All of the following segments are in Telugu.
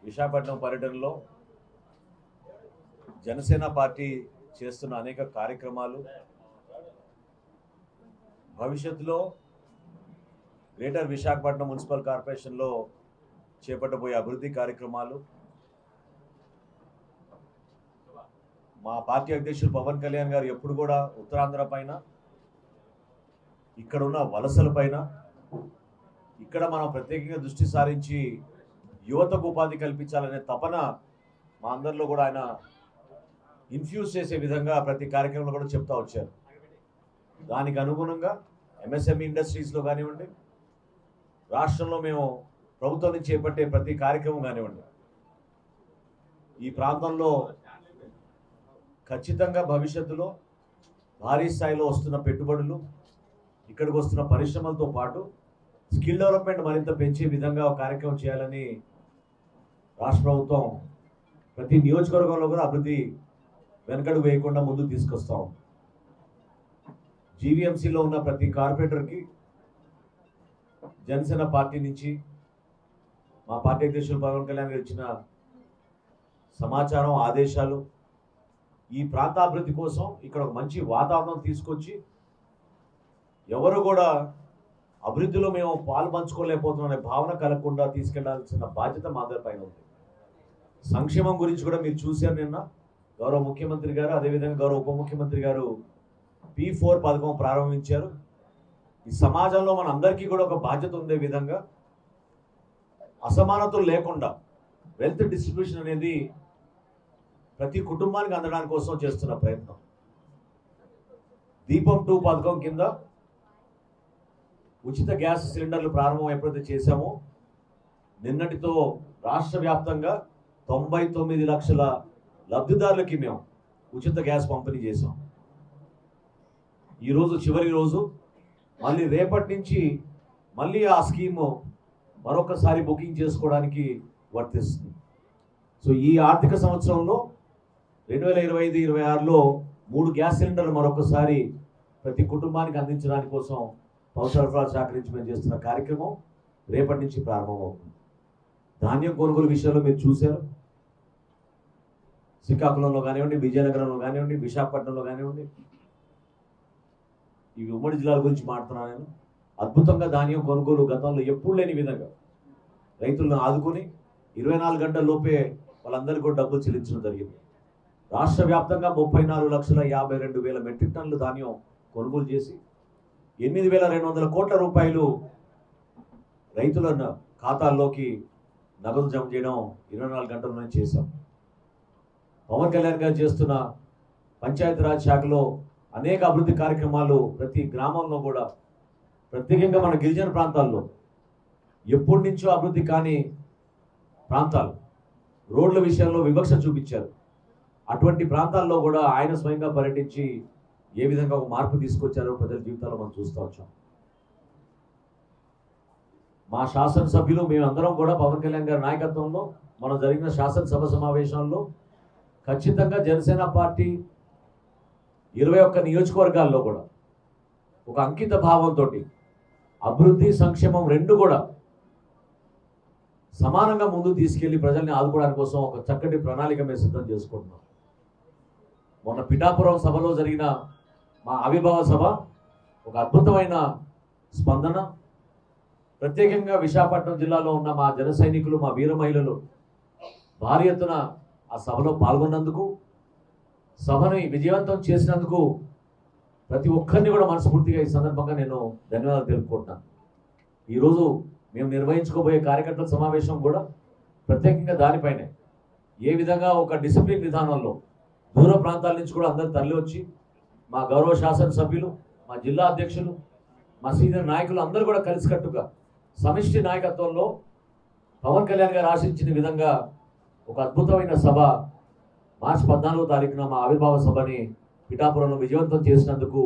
విశాఖపట్నం పర్యటనలో జనసేన పార్టీ చేస్తున్న అనేక కార్యక్రమాలు, భవిష్యత్తులో గ్రేటర్ విశాఖపట్నం మున్సిపల్ కార్పొరేషన్లో చేపట్టబోయే అభివృద్ధి కార్యక్రమాలు, మా పార్టీ అధ్యక్షులు పవన్ కళ్యాణ్ గారు ఎప్పుడు కూడా ఉత్తరాంధ్ర పైన, ఇక్కడున్న వలసల పైన, ఇక్కడ మనం ప్రత్యేకంగా దృష్టి సారించి యువతకు ఉపాధి కల్పించాలనే తపన మా అందరిలో కూడా ఆయన ఇన్ఫ్యూజ్ చేసే విధంగా ప్రతి కార్యక్రమంలో కూడా చెప్తా వచ్చారు. దానికి అనుగుణంగా ఎంఎస్ఎంఈ ఇండస్ట్రీస్లో కానివ్వండి, రాష్ట్రంలో మేము ప్రభుత్వం నుంచి చేపట్టే ప్రతి కార్యక్రమం కానివ్వండి, ఈ ప్రాంతంలో ఖచ్చితంగా భవిష్యత్తులో భారీ స్థాయిలో వస్తున్న పెట్టుబడులు, ఇక్కడికి వస్తున్న పరిశ్రమలతో పాటు స్కిల్ డెవలప్మెంట్ మరింత పెంచే విధంగా ఒక కార్యక్రమం చేయాలని రాష్ట్ర ప్రభుత్వం ప్రతి నియోజకవర్గంలో కూడా అభివృద్ధి వెనకడుగు వేయకుండా ముందుకు తీసుకొస్తాం. జీవీఎంసీలో ఉన్న ప్రతి కార్పొరేటర్కి జనసేన పార్టీ నుంచి మా పార్టీ అధ్యక్షులు పవన్ కళ్యాణ్ గారు ఇచ్చిన సమాచారం, ఆదేశాలు ఈ ప్రాంత అభివృద్ధి కోసం ఇక్కడ ఒక మంచి వాతావరణం తీసుకొచ్చి, ఎవరు కూడా అభివృద్ధిలో మేము పాలు పంచుకోలేకపోతున్నాం అనే భావన కలగకుండా తీసుకెళ్లాల్సిన బాధ్యత మా అందరి పైన ఉంది. సంక్షేమం గురించి కూడా మీరు చూశారు, నిన్న గౌరవ ముఖ్యమంత్రి గారు, అదేవిధంగా గౌరవ ఉప ముఖ్యమంత్రి గారు P4 పథకం ప్రారంభించారు. ఈ సమాజంలో మన అందరికీ కూడా ఒక బాధ్యత ఉండే విధంగా అసమానతలు లేకుండా వెల్త్ డిస్ట్రిబ్యూషన్ అనేది ప్రతి కుటుంబానికి అందడానికి కోసం చేస్తున్న ప్రయత్నం. దీపం 2 పథకం కింద ఉచిత గ్యాస్ సిలిండర్లు ప్రారంభం ఎప్పుడైతే చేశామో, నిన్నటితో రాష్ట్ర వ్యాప్తంగా 99 లక్షల లబ్ధిదారులకి మేము ఉచిత గ్యాస్ పంపిణీ చేశాం. ఈరోజు చివరి రోజు, మళ్ళీ రేపటి నుంచి మళ్ళీ ఆ స్కీము మరొకసారి బుకింగ్ చేసుకోవడానికి వర్తిస్తుంది. సో ఈ ఆర్థిక సంవత్సరంలో 2025-26లో 3 గ్యాస్ సిలిండర్లు మరొకసారి ప్రతి కుటుంబానికి అందించడానికి కోసం పౌర సరఫరా శాఖ నుంచి మేము చేస్తున్న కార్యక్రమం రేపటి నుంచి ప్రారంభమవుతుంది. ధాన్యం కొనుగోలు విషయంలో మీరు చూశారు, శ్రీకాకుళంలో కానివ్వండి, విజయనగరంలో కానివ్వండి, విశాఖపట్నంలో కానివ్వండి, ఇవి ఉమ్మడి జిల్లాల గురించి మాట్లాడుతున్నాను నేను. అద్భుతంగా ధాన్యం కొనుగోలు గతంలో ఎప్పుడు లేని విధంగా రైతులను ఆదుకొని 24 గంటల లోపే వాళ్ళందరికీ కూడా డబ్బులు చెల్లించడం జరిగింది. రాష్ట్ర వ్యాప్తంగా 34,52,000 మెట్రిక్ టన్నులు ధాన్యం కొనుగోలు చేసి 8,200 కోట్ల రూపాయలు రైతుల ఖాతాల్లోకి నగదు జమ చేయడం 24 గంటల్లోనే చేశాం. పవన్ కళ్యాణ్ గారు చేస్తున్న పంచాయతీరాజ్ శాఖలో అనేక అభివృద్ధి కార్యక్రమాలు ప్రతి గ్రామంలో కూడా, ప్రత్యేకంగా మన గిరిజన ప్రాంతాల్లో ఎప్పటి నుంచో అభివృద్ధి కాని ప్రాంతాలు, రోడ్ల విషయంలో వివక్ష చూపించారు. అటువంటి ప్రాంతాల్లో కూడా ఆయన స్వయంగా పర్యటించి ఏ విధంగా ఒక మార్పు తీసుకొచ్చారో ప్రజల జీవితాల్లో మనం చూస్తూ వచ్చాం. మా శాసనసభ్యులు మేమందరం కూడా పవన్ కళ్యాణ్ గారి నాయకత్వంలో మనం జరిగిన శాసనసభ సమావేశంలో ఖచ్చితంగా జనసేన పార్టీ 21 నియోజకవర్గాల్లో కూడా ఒక అంకిత భావంతో అభివృద్ధి, సంక్షేమం రెండు కూడా సమానంగా ముందు తీసుకెళ్లి ప్రజల్ని ఆదుకోవడానికి కోసం ఒక చక్కటి ప్రణాళిక మేము సిద్ధం చేసుకుంటున్నాం. మొన్న పిఠాపురం సభలో జరిగిన మా ఆవిర్భావ సభ ఒక అద్భుతమైన స్పందన. ప్రత్యేకంగా విశాఖపట్నం జిల్లాలో ఉన్న మా జన సైనికులు, మా వీర మహిళలు భారీ ఎత్తున ఆ సభలో పాల్గొన్నందుకు, సభని విజయవంతం చేసినందుకు ప్రతి ఒక్కరిని కూడా మనస్ఫూర్తిగా ఈ సందర్భంగా నేను ధన్యవాదాలు తెలుపుకుంటున్నాను. ఈరోజు మేము నిర్వహించుకోబోయే కార్యకర్తల సమావేశం కూడా ప్రత్యేకంగా దానిపైనే ఏ విధంగా ఒక డిసిప్లిన్ విధానంలో దూర ప్రాంతాల నుంచి కూడా అందరూ తరలి వచ్చి మా గౌరవ శాసనసభ్యులు, మా జిల్లా అధ్యక్షులు, మా సీనియర్ నాయకులు అందరూ కూడా కలిసికట్టుగా సమిష్టి నాయకత్వంలో పవన్ కళ్యాణ్ గారు ఆశించిన విధంగా ఒక అద్భుతమైన సభ మార్చి 14వ తారీఖున మా ఆవిర్భావ సభని పిఠాపురంలో విజయవంతం చేసినందుకు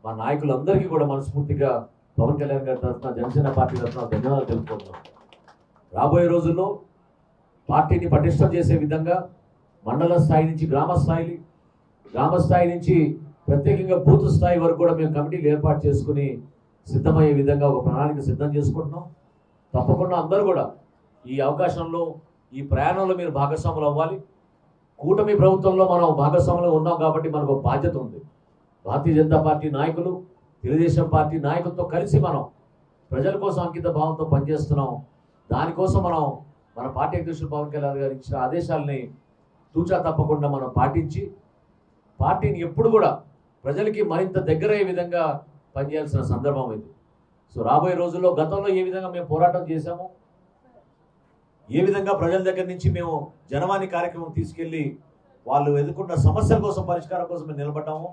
మా నాయకులందరికీ కూడా మనస్ఫూర్తిగా పవన్ కళ్యాణ్ గారి తరఫున, జనసేన పార్టీ తరఫున ధన్యవాదాలు తెలుపుకుంటున్నాం. రాబోయే రోజుల్లో పార్టీని పటిష్టం చేసే విధంగా మండల స్థాయి నుంచి గ్రామ స్థాయి నుంచి ప్రత్యేకంగా బూత్ స్థాయి వరకు కూడా మేము కమిటీలు ఏర్పాటు చేసుకుని సిద్ధమయ్యే విధంగా ఒక ప్రణాళిక సిద్ధం చేసుకుంటున్నాం. తప్పకుండా అందరూ కూడా ఈ అవకాశంలో ఈ ప్రయాణంలో మీరు భాగస్వాములు అవ్వాలి. కూటమి ప్రభుత్వంలో మనం భాగస్వాములు ఉన్నాం కాబట్టి మనకు ఒక బాధ్యత ఉంది. భారతీయ జనతా పార్టీ నాయకులు, తెలుగుదేశం పార్టీ నాయకులతో కలిసి మనం ప్రజల కోసం అంకిత భావంతో పనిచేస్తున్నాం. దానికోసం మనం మన పార్టీ అధ్యక్షుడు పవన్ కళ్యాణ్ గారు ఇచ్చిన ఆదేశాలని తూచా తప్పకుండా మనం పాటించి పార్టీని ఎప్పుడు కూడా ప్రజలకి మరింత దగ్గరయ్యే విధంగా పనిచేయాల్సిన సందర్భం ఇది. సో రాబోయే రోజుల్లో గతంలో ఏ విధంగా మేము పోరాటం చేశామో, ఏ విధంగా ప్రజల దగ్గర నుంచి మేము జనవాణి కార్యక్రమం తీసుకెళ్ళి వాళ్ళు ఎదుర్కొన్న సమస్యల కోసం పరిష్కారం కోసం మేము నిలబడ్డాము,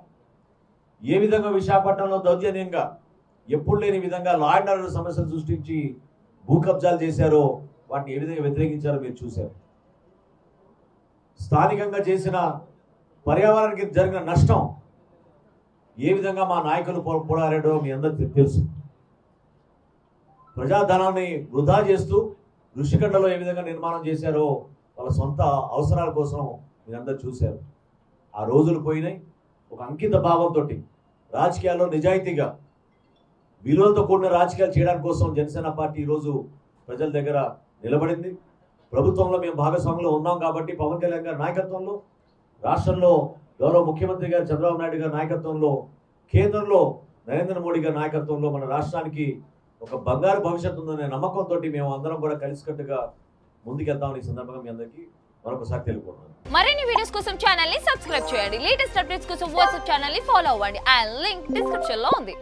ఏ విధంగా విశాఖపట్నంలో దౌర్జన్యంగా ఎప్పుడు లేని విధంగా లా అండ్ ఆర్డర్ సమస్యలు సృష్టించి భూ కబ్జాలు చేశారో వాటిని ఏ విధంగా వ్యతిరేకించారో మీరు చూశారు. స్థానికంగా చేసిన పర్యావరణానికి జరిగిన నష్టం ఏ విధంగా మా నాయకులు పోరాడారో మీ అందరికీ తెలుసు. ప్రజాధనాన్ని వృధా చేస్తూ ఋషికొండలో ఏ విధంగా నిర్మాణం చేశారో వాళ్ళ సొంత అవసరాల కోసం మీరందరూ చూశారు. ఆ రోజులు పోయినాయి. ఒక అంకిత భావంతో రాజకీయాల్లో నిజాయితీగా విలువలతో కూడిన రాజకీయాలు చేయడానికి కోసం జనసేన పార్టీ ఈరోజు ప్రజల దగ్గర నిలబడింది. ప్రభుత్వంలో మేము భాగస్వాములు ఉన్నాం కాబట్టి పవన్ కళ్యాణ్ గారి నాయకత్వంలో, రాష్ట్రంలో గౌరవ ముఖ్యమంత్రి గారు చంద్రబాబు నాయుడు గారి నాయకత్వంలో, కేంద్రంలో నరేంద్ర మోడీ గారి నాయకత్వంలో మన రాష్ట్రానికి ఒక బంగారు భవిష్యత్తు ఉందనే నమ్మకంతో మేము అందరం కూడా కలిసికట్టుగా ముందుకెళ్తామని ఈ సందర్భంగా మీ అందరికీ మరొకసారి తెలుపుకుంటున్నాను. మరిన్ని వీడియోస్ కోసం ఛానల్ ని సబ్స్క్రైబ్ చేయండి. లేటెస్ట్ అప్డేట్స్ కోసం వాట్సాప్ ఛానల్ ని ఫాలో అవ్వండి. ఆ లింక్ డిస్క్రిప్షన్ లో ఉంది.